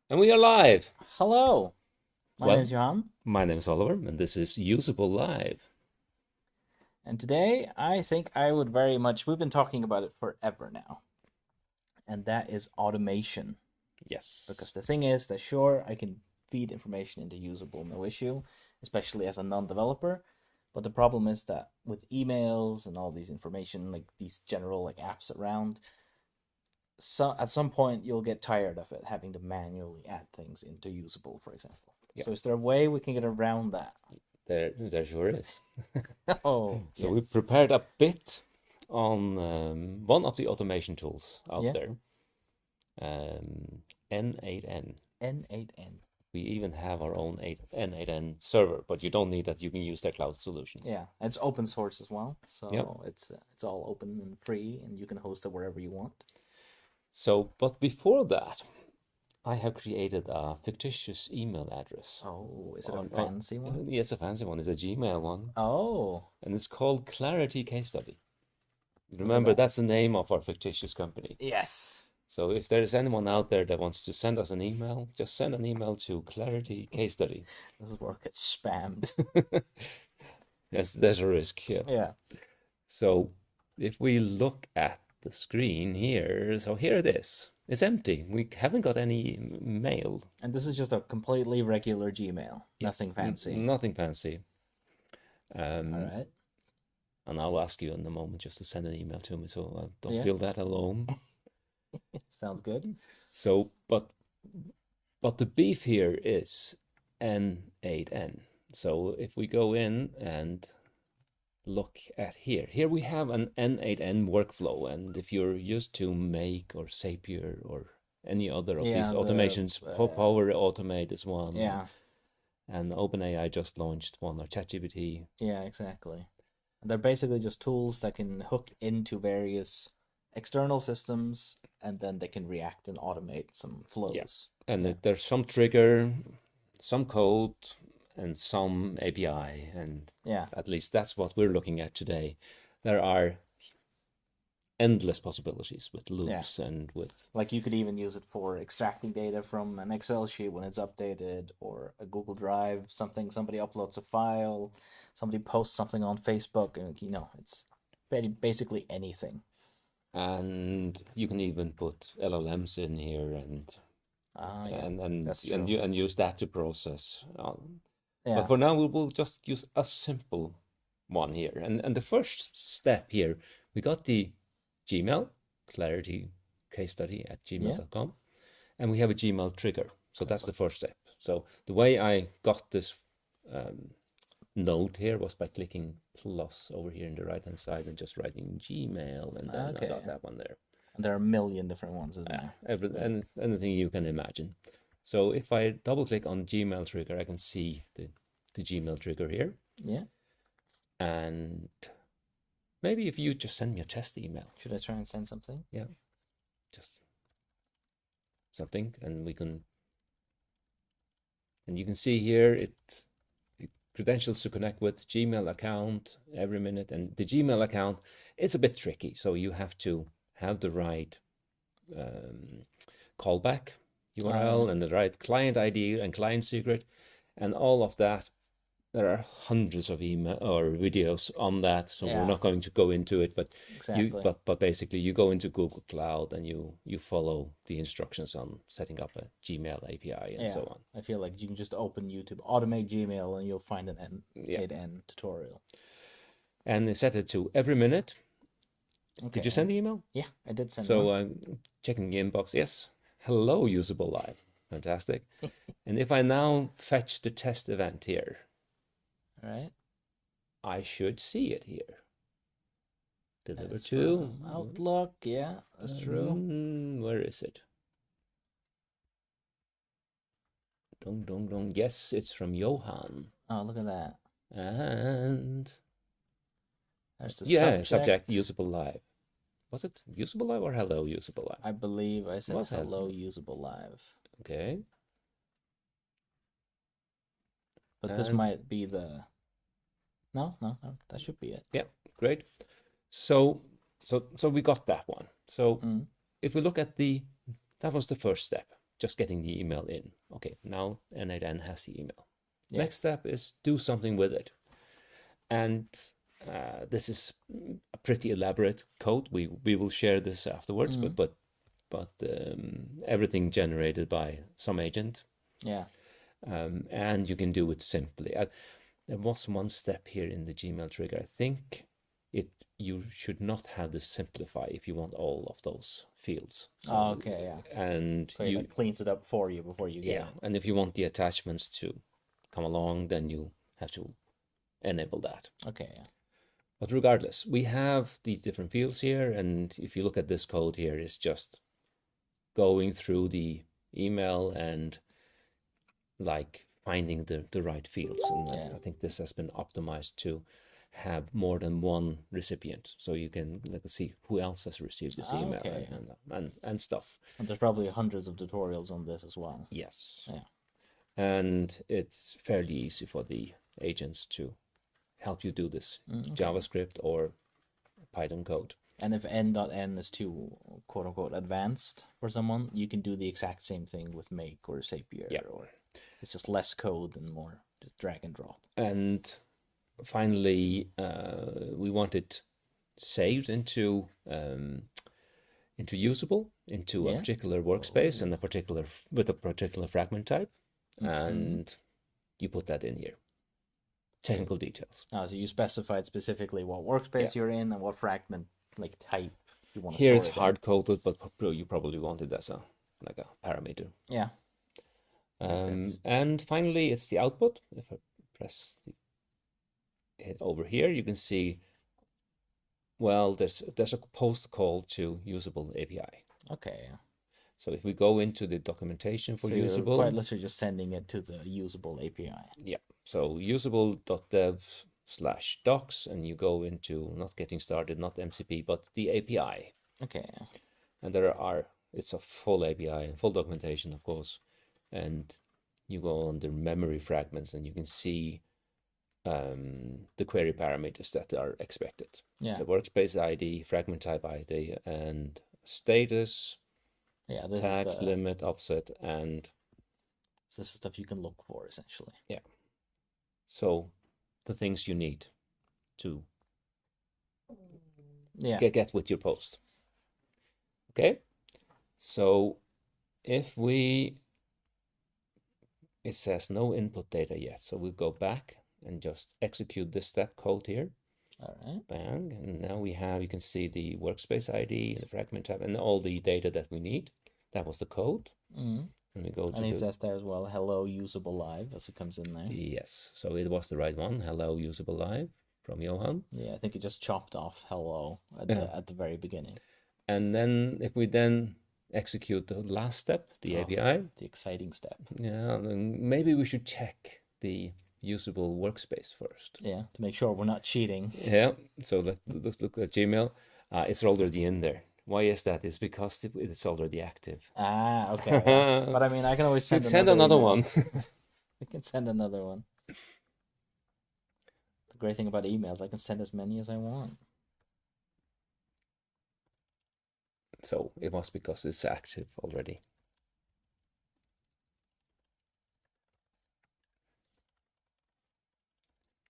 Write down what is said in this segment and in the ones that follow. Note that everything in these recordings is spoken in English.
And we are live. Hello, my name Well, is Johan, my name is Oliver, and this is Usable Live. and today I think I would very much, we've been talking about it forever now, and that is automation. Yes. Because the thing is that sure, I can feed information into Usable, no issue, especially as a non-developer, but the problem is that with emails and all these information, like these general like apps around, at some point you'll get tired of it, having to manually add things into Usable, for example. Yeah, So is there a way we can get around that? there sure is. Oh, So we yes. prepared a bit on one of the automation tools out Yeah, there, n8n. n8n. We even have our own n8n server, but you don't need that. You can use their cloud solution. Yeah, it's open source as well, Yep. so it's all open and free, and you can host it wherever you want. So, but before that, I have created a fictitious email address. Oh, is it a fancy one? Yes, a fancy one. It's a Gmail one, Oh, and it's called Clarity Case Study. look at Remember, that. that's the name of our fictitious company. Yes. So if there is anyone out there that wants to send us an email, just send an email to Clarity Case Study. This is where it gets spammed. Yes, there's a risk. Yeah. Yeah. So if we look at the screen here, so here it is. It's empty. We haven't got any mail. And this is just a completely regular Gmail. Yes, Nothing fancy. nothing fancy. All Um, right. and I'll ask you in a moment just to send an email to me, so I don't Yeah. feel that alone. Sounds good. So, but the beef here is n8n. So if we go in and look at here we have an n8n workflow. And if you're used to Make or Zapier or any other of these Yeah, automations, Power Automate is one, yeah, and OpenAI just launched one, or ChatGPT. yeah, exactly. They're basically just tools that can hook into various external systems, and then they can react and automate some Yeah. flows. And Yeah. there's some trigger, some code, and some API. And Yeah. at least that's what we're looking at today. There are endless possibilities with Yeah. loops and with, Like you could even use it for extracting data from an Excel sheet when it's updated, or a Google Drive, somebody uploads a file, somebody posts something on Facebook, and it's basically anything. and you can even put LLMs in here Ah, yeah, and and that's and, true. you, and use that to process. But Yeah. for now, we will just use a simple one here. And the first step here, we got the Gmail, Clarity Case Study at Yeah. gmail.com, and we have a Gmail trigger. So Oh, that's the first step. So the way I got this um, note here was by clicking plus over here in the right hand side and just writing Gmail, and then I okay. got that one there. And there are a million different ones, isn't there? Yeah. And anything you can imagine. So if I double click on Gmail trigger, I can see the Gmail trigger here. Yeah. And maybe if you just send me a test email, Should I try and send something? yeah, just something, and you can see here it credentials to connect with Gmail account every minute. And the Gmail account, it's a bit tricky, so you have to have the right callback URL and the right client ID and client secret and all of that. There are hundreds of email or videos on that, so we're Yeah, not going to go into it. But exactly. but basically, you go into Google Cloud and you follow the instructions on setting up a Gmail API and Yeah, so on. I feel like you can just open YouTube, automate Gmail, and you'll find an Yeah, N8N tutorial. and they set it to every minute. Did you Okay. send the email? Yeah, I did send So one. I'm checking the inbox. Yes, hello, usable live, fantastic. And if I now fetch the test event here, All right. I should see it here. Deliver That's to. from Outlook. Yeah, that's true. Where is it? Dong dong dong. Yes, it's from Johan. Oh, look at that. And There's the yeah, subject. subject usable live. Was it usable live or hello usable live? I believe I said Was it? hello usable live. Okay. But this And might be the no, that should be it. yeah, great. So so we got that one. So Mm. if we look at that was the first step. just getting the email in. Okay, now n8n has the email. Yeah. Next step is do something with it. And this is a pretty elaborate code. We will share this afterwards, but everything generated by some agent. Yeah. And you can do it simply. There was one step here in the Gmail trigger. I think you should not have the simplify if you want all of those fields. So, Okay, yeah. And So it like cleans it up for you before you get it. and if you want the attachments to come along, then you have to enable that. Okay, yeah. But regardless, we have these different fields here, and if you look at this code here, it's just going through the email and like finding the right fields. And I think this has been optimized to have more than one recipient, so you can see who else has received this email and stuff. And there's probably hundreds of tutorials on this as well. Yes. Yeah. And it's fairly easy for the agents to help you do this. JavaScript or Python code. And if n.n is too quote unquote advanced for someone, you can do the exact same thing with Make or Zapier. Yeah. Or it's just less code and more just drag and drop. And finally, we want it saved into usable, into a particular workspace and with a particular fragment type, and you put that in here. Technical details. So you specified specifically what workspace you're in and what fragment type you want to here. store It's hard coded, but you probably want it as a parameter. Yeah. And finally, it's the output. If I press hit over here, you can see. Well, there's a post call to usable API. Okay. So if we go into the documentation for usable, you're quite literally just sending it to the usable API. Yeah. So usable.dev/docs, and you go into not getting started, not MCP, but the API. Okay. And it's a full API and full documentation, of course. And you go under memory fragments, and you can see the query parameters that are expected. Yeah. So workspace ID, fragment type ID, and status. Yeah. Tags, limit, offset, and so this is stuff you can look for essentially. Yeah. So the things you need to get with your post. Okay. So if it says no input data yet, so we go back and just execute this step code here. All right. Bang. And now you can see the workspace ID, the fragment type, and all the data that we need. That was the code. And we go to it says there as well, hello usable live, as it comes in there. Yes. So it was the right one. Hello usable live from Johan. Yeah, I think it just chopped off hello at the very beginning. And then if we then execute the last step, the API. The exciting step. Yeah, then maybe we should check the usable workspace first. Yeah, to make sure we're not cheating. Yeah, so let's look at Gmail. It's already in there. Why is that? It's because it's already active. Okay. But I mean, I can always send another one. We can send another one. The great thing about emails, I can send as many as I want. So it was because it's active already.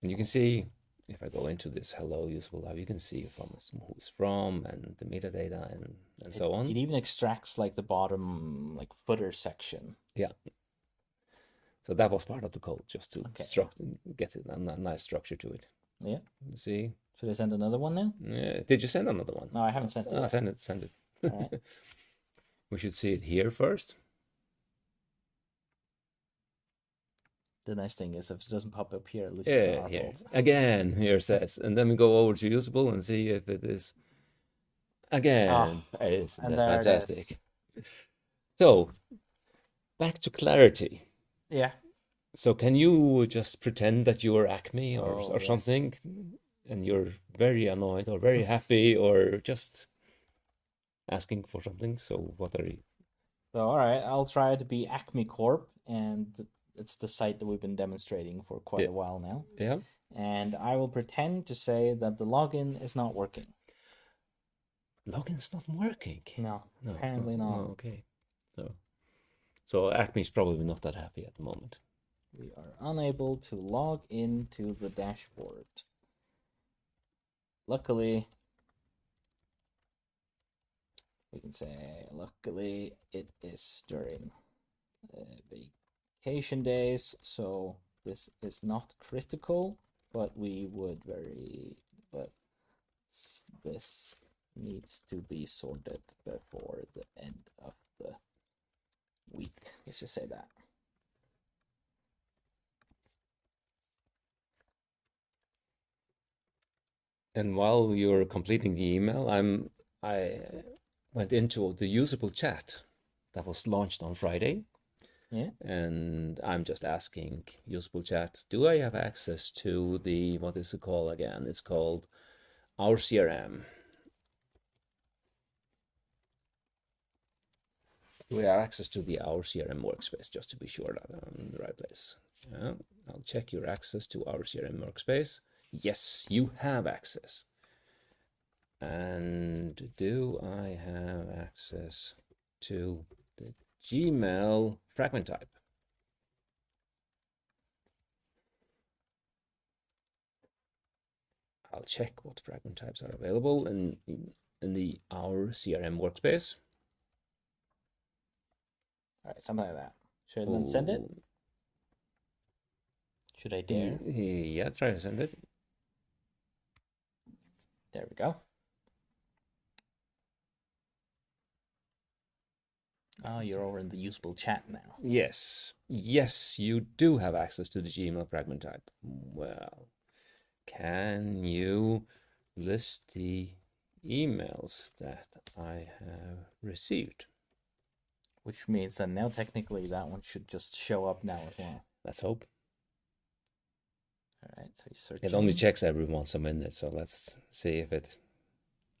And you can see, if I go into this hello usable live, you can see from who it's from and the metadata and so on. It even extracts the bottom footer section. Yeah. So that was part of the code, just to get it a nice structure to it. Yeah. You see? Should I send another one now? Yeah. Did you send another one? No, I haven't sent it. Yet. Send it. All right. We should see it here first. The nice thing is if it doesn't pop up here, at least Yeah, it's not our here. fault. Again, here it says. And then we go over to usable and see if it is. Again, it's fantastic. So, back to clarity. Yeah. So can you just pretend that you are Acme or yes. something, and you're very annoyed or very happy or just asking for something? So what are you? So all right, I'll try to be Acme Corp, and it's the site that we've been demonstrating for quite a while now. Yeah. And I will pretend to say that the login is not working. Login's not working. No, apparently not. Oh, okay. So So Acme's probably not that happy at the moment. We are unable to log into the dashboard. Luckily, we can say, luckily it is during vacation days, so this is not critical, but this needs to be sorted before the end of the week. Let's just say that. And while you're completing the email, I went into the usable chat that was launched on Friday. Yeah. And I'm just asking usable chat, do I have access to the, what is it called again? It's called Our CRM. Do we have access to the Our CRM workspace, just to be sure that I'm in the right place? Yeah, I'll check your access to Our CRM workspace. Yes, you have access. And do I have access to the Gmail fragment type? I'll check what fragment types are available in the Our CRM workspace. All right, something like that. Should I then send it? Should I dare? Yeah, try to send it. There we go. Oh, you're over in the usable chat now. Yes. Yes, you do have access to the Gmail fragment type. Well, can you list the emails that I have received? Which means that now technically that one should just show up now as well. Let's hope. All right, so you search. It only checks every once a minute, so let's see if it...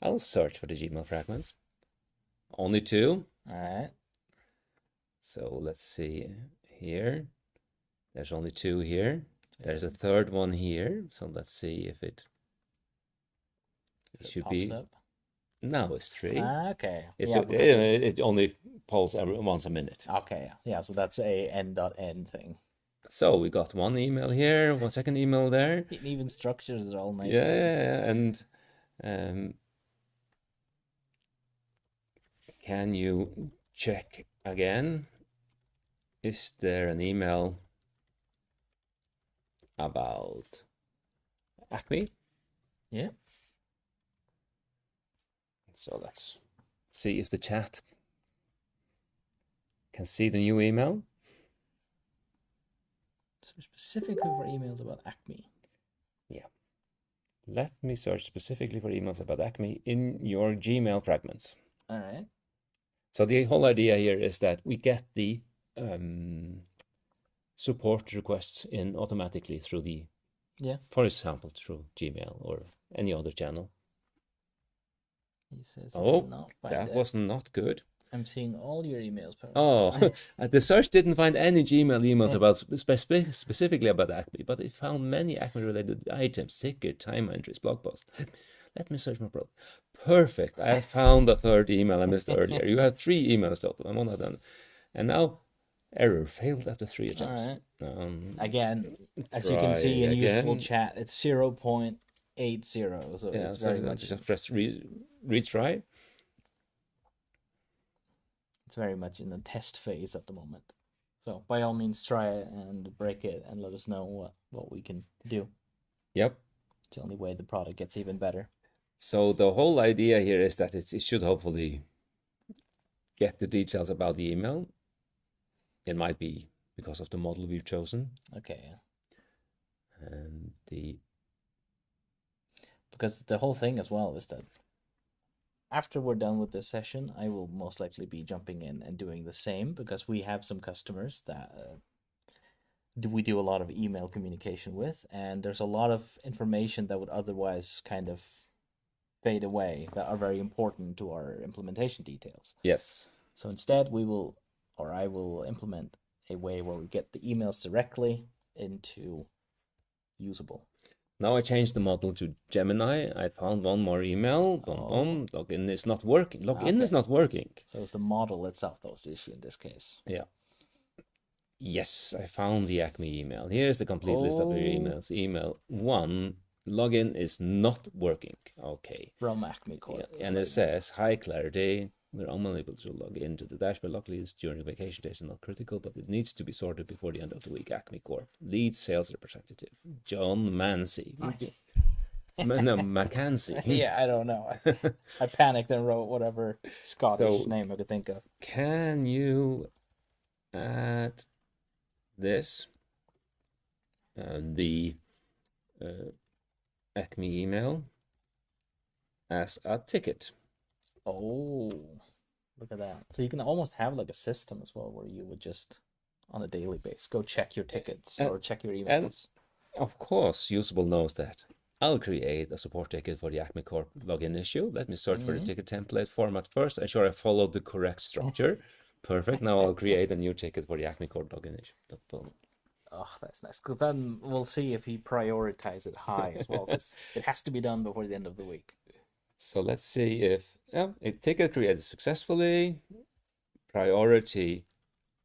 I'll search for the Gmail fragments. Only 2. All right. So let's see here. There's only 2 here. There's a third one here. So let's see if it should be. Up. Now it's 3. Okay. It only polls every once a minute. Okay. Yeah. So that's a n8n thing. So we got one email here, one second email there. It even structures it all nice. Yeah, and can you check again? Is there an email about Acme? Yeah. So let's see if the chat can see the new email. So specifically for emails about Acme. Yeah. Let me search specifically for emails about Acme in your Gmail fragments. All right. So the whole idea here is that we get the support requests in automatically through the, for example, through Gmail or any other channel. He says, that was not good. I'm seeing all your emails. Oh, the search didn't find any Gmail emails about specifically about Acme, but it found many Acme-related items, ticket, time entries, blog posts. Let me search my product. Perfect. I found the third email I missed earlier. You have 3 emails total. I'm on that. And now, error failed after 3 attempts. All right. Again, as you can see in usable chat, it's 0.80. So yeah, it's very much. Just press retry. It's very much in the test phase at the moment. So by all means, try it and break it and let us know what we can do. Yep. It's the only way the product gets even better. So the whole idea here is that it should hopefully get the details about the email. It might be because of the model we've chosen. Okay. And because the whole thing as well is that after we're done with this session, I will most likely be jumping in and doing the same, because we have some customers that we do a lot of email communication with, and there's a lot of information that would otherwise kind of fade away that are very important to our implementation details. Yes. So instead I will implement a way where we get the emails directly into usable. Now I changed the model to Gemini. I found one more email. Login is not working. Login is not working. So it's the model itself that was the issue in this case. Yeah. Yes, I found the Acme email. Here's the complete list of your Oh, emails. Email 1, login is not working. Okay. from Acme Yeah, Corp. and it says, high clarity. We're unable to log into the dashboard. Luckily, it's during vacation days and not critical, but it needs to be sorted before the end of the week. Acme Corp. Lead sales representative, John Mancy. No, Mackenzie. Yeah, I don't know. I panicked and wrote whatever Scottish So, name I could think of. can you add this, the Acme email, as a ticket? Oh, look at that. So you can almost have like a system as well where you would just on a daily basis go check your tickets And, or check your and emails. of course, Usable knows that. I'll create a support ticket for the Acme Corp login issue. Let me search for the ticket template format first. Ensure I followed the correct structure. Perfect. Now I'll create a new ticket for the Acme Corp login issue. Boom. Oh, that's nice. Because then we'll see if he prioritizes it high as well. Because it has to be done before the end of the week. So let's see if a ticket created successfully, priority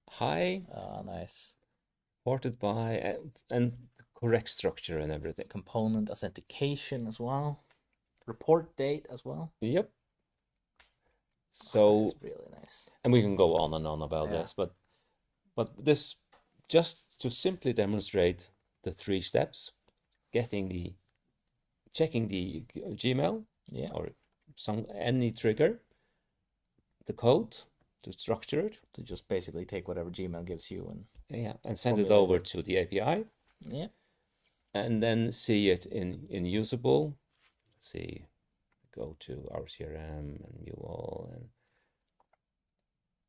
high, Oh, nice. ported by, and correct structure and everything. Component authentication as well. Report date as well. Yep. Oh, So, that's really nice. and we can go on and on about Yeah. this, but this, just to simply demonstrate the 3 steps: checking the Gmail, Yeah. or any trigger, the code to structure it, To just basically take whatever Gmail gives you and and send it formulate over to the API, yeah. and then see it in Usable. Let's see, go to our CRM and view all, and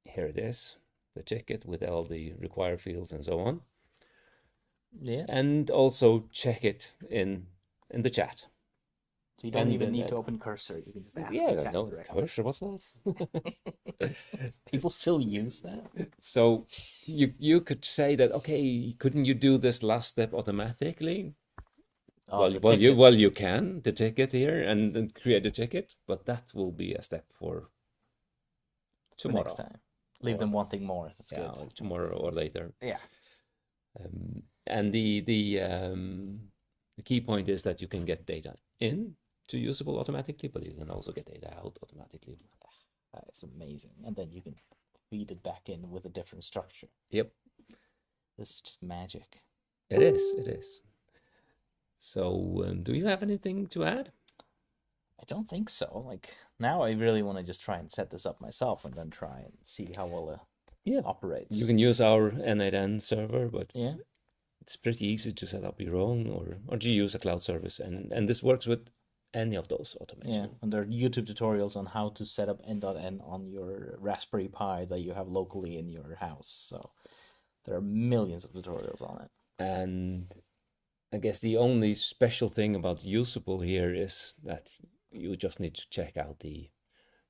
here it is, the ticket with all the required fields and so on. Yeah. And also check it in the chat. So you don't And even then need to open cursor. You can just ask the Yeah, chat no, directly. cursor, what's that? People still use that. So you could say that, okay, couldn't you do this last step automatically? Oh, the Well, ticket. you can, the ticket here, and create a ticket, but that will be a step for For tomorrow. next time. Leave Or- them wanting more. That's Yeah, good. tomorrow or later. Yeah. And the key point is that you can get data in to Usable automatically, but you can also get data out automatically. That's amazing. And then you can feed it back in with a different structure. Yep, This is just magic. it is. It is. So, do you have anything to add? I don't think so. Like now I really want to just try and set this up myself and then try and see how well it operates. You can use our n8n server, but Yeah. it's pretty easy to set up your own, or to use a cloud service, and this works with any of those automations. Yeah, and there are YouTube tutorials on how to set up n8n on your Raspberry Pi that you have locally in your house. So there are millions of tutorials on it. And I guess the only special thing about Usable here is that you just need to check out the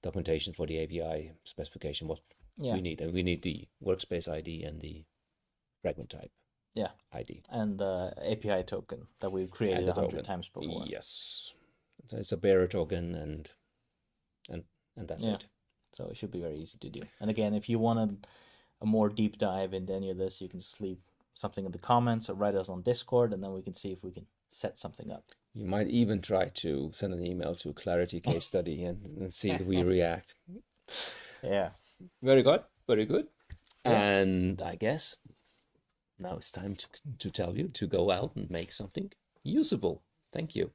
documentation for the API specification, what Yeah. we need. And we need the workspace ID and the fragment type Yeah. ID. And the API token that we've created And the 100 token. times before. Yes. So it's a bearer token, and that's Yeah. it. So it should be very easy to do. And again, if you want a more deep dive into any of this, you can just leave something in the comments or write us on Discord, and then we can see if we can set something up. You might even try to send an email to Clarity Case Study and see if we react. Yeah. Very good. Very good. Yeah. And I guess now it's time to tell you to go out and make something usable. Thank you.